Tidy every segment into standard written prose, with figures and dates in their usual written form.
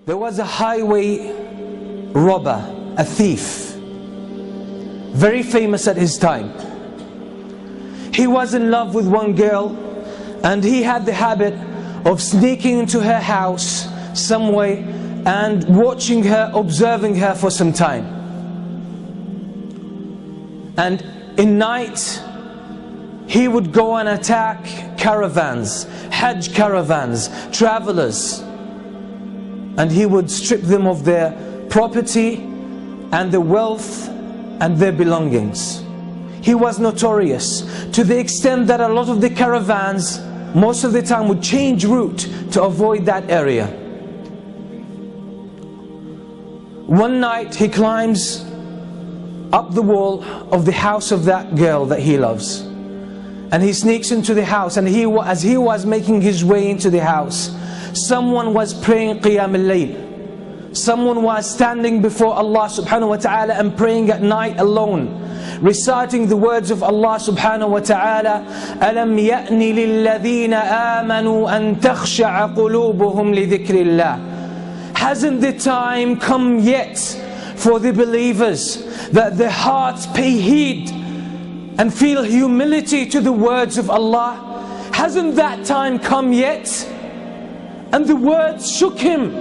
There was a highway robber, a thief, very famous at his time. He was in love with one girl, and he had the habit of sneaking into her house some way and watching her, observing her for some time. And in night he would go and attack caravans, Hajj caravans, travelers, and he would strip them of their property and their wealth and their belongings. He was notorious to the extent that a lot of the caravans most of the time would change route to avoid that area. One night he climbs up the wall of the house of that girl that he loves, and he sneaks into the house, and as he was making his way into the house, someone was praying Qiyam al-Layl. Someone was standing before Allah subhanahu wa ta'ala and praying at night alone, reciting the words of Allah subhanahu wa ta'ala, أَلَمْ يَأْنِ لِلَّذِينَ آمَنُوا أَن تَخْشَعَ قُلُوبُهُمْ لِذِكْرِ اللَّهِ. Hasn't the time come yet for the believers that their hearts pay heed and feel humility to the words of Allah? Hasn't that time come yet? And the words shook him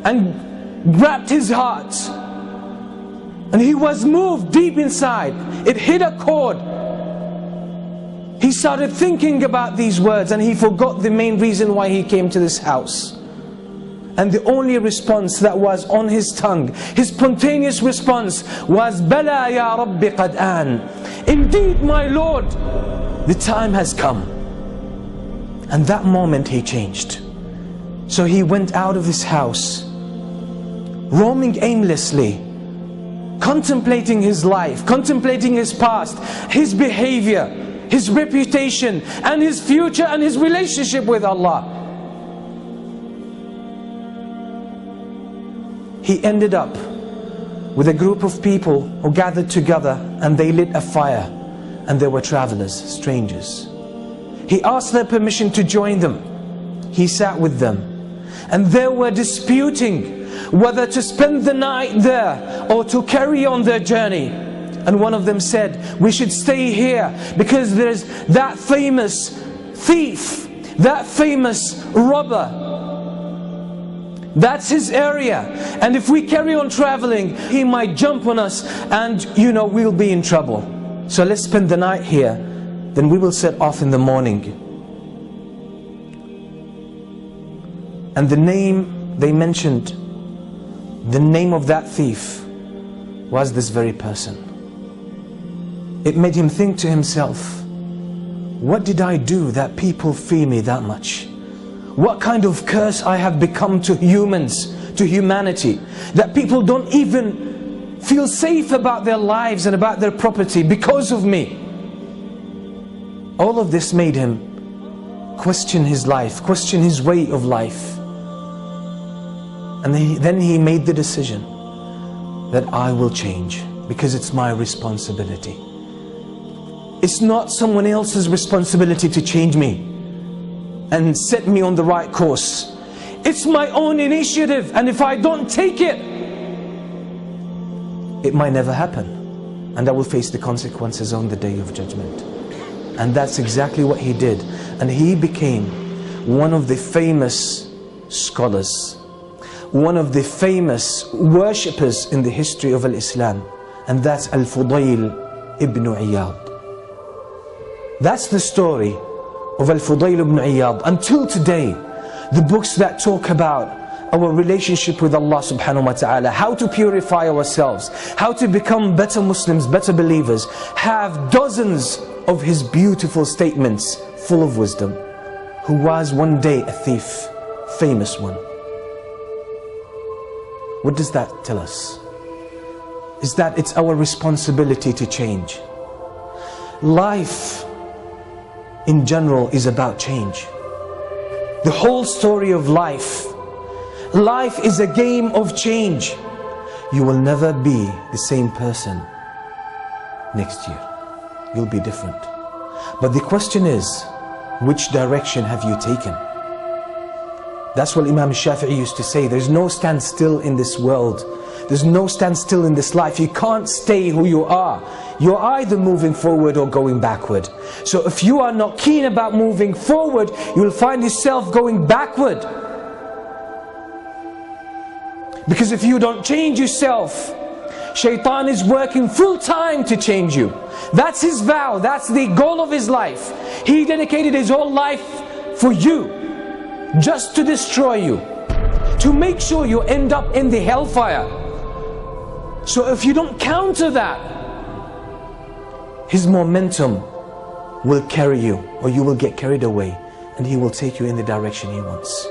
and grabbed his heart, and he was moved deep inside. It hit a chord. He started thinking about these words, and he forgot the main reason why he came to this house. And the only response that was on his tongue, his spontaneous response was, Bala ya Rabbi qad an. Indeed, my Lord, the time has come. And that moment he changed. So he went out of his house, roaming aimlessly, contemplating his life, contemplating his past, his behavior, his reputation, and his future, and his relationship with Allah. He ended up with a group of people who gathered together, and they lit a fire, and there were travelers, strangers. He asked their permission to join them. He sat with them, and they were disputing whether to spend the night there or to carry on their journey. And one of them said, we should stay here because there's that famous thief, that famous robber. That's his area, and if we carry on traveling, he might jump on us, and we'll be in trouble. So let's spend the night here, then we will set off in the morning. And the name they mentioned, the name of that thief, was this very person. It made him think to himself, what did I do that people fear me that much? What kind of curse I have become to humans, to humanity, that people don't even feel safe about their lives and about their property because of me. All of this made him question his life, question his way of life. And then he made the decision that I will change, because it's my responsibility. It's not someone else's responsibility to change me and set me on the right course. It's my own initiative, and if I don't take it, it might never happen, and I will face the consequences on the day of judgment. And that's exactly what he did. And he became one of the famous scholars, one of the famous worshippers in the history of Islam, and that's Al-Fudayl ibn Iyad. That's the story of Al-Fudayl ibn Iyad. Until today, the books that talk about our relationship with Allah subhanahu wa ta'ala, how to purify ourselves, how to become better Muslims, better believers, have dozens of his beautiful statements full of wisdom. Who was one day a thief, famous one. What does that tell us? Is that it's our responsibility to change. Life in general is about change. The whole story of life is a game of change. You will never be the same person next year. You'll be different. But the question is, which direction have you taken? That's what Imam Shafi'i used to say. There's no standstill in this world. There's no standstill in this life. You can't stay who you are. You're either moving forward or going backward. So if you are not keen about moving forward, you'll find yourself going backward. Because if you don't change yourself, Shaitan is working full time to change you. That's his vow, that's the goal of his life. He dedicated his whole life for you, just to destroy you, to make sure you end up in the hellfire. So if you don't counter that, his momentum will carry you, or you will get carried away, and he will take you in the direction he wants.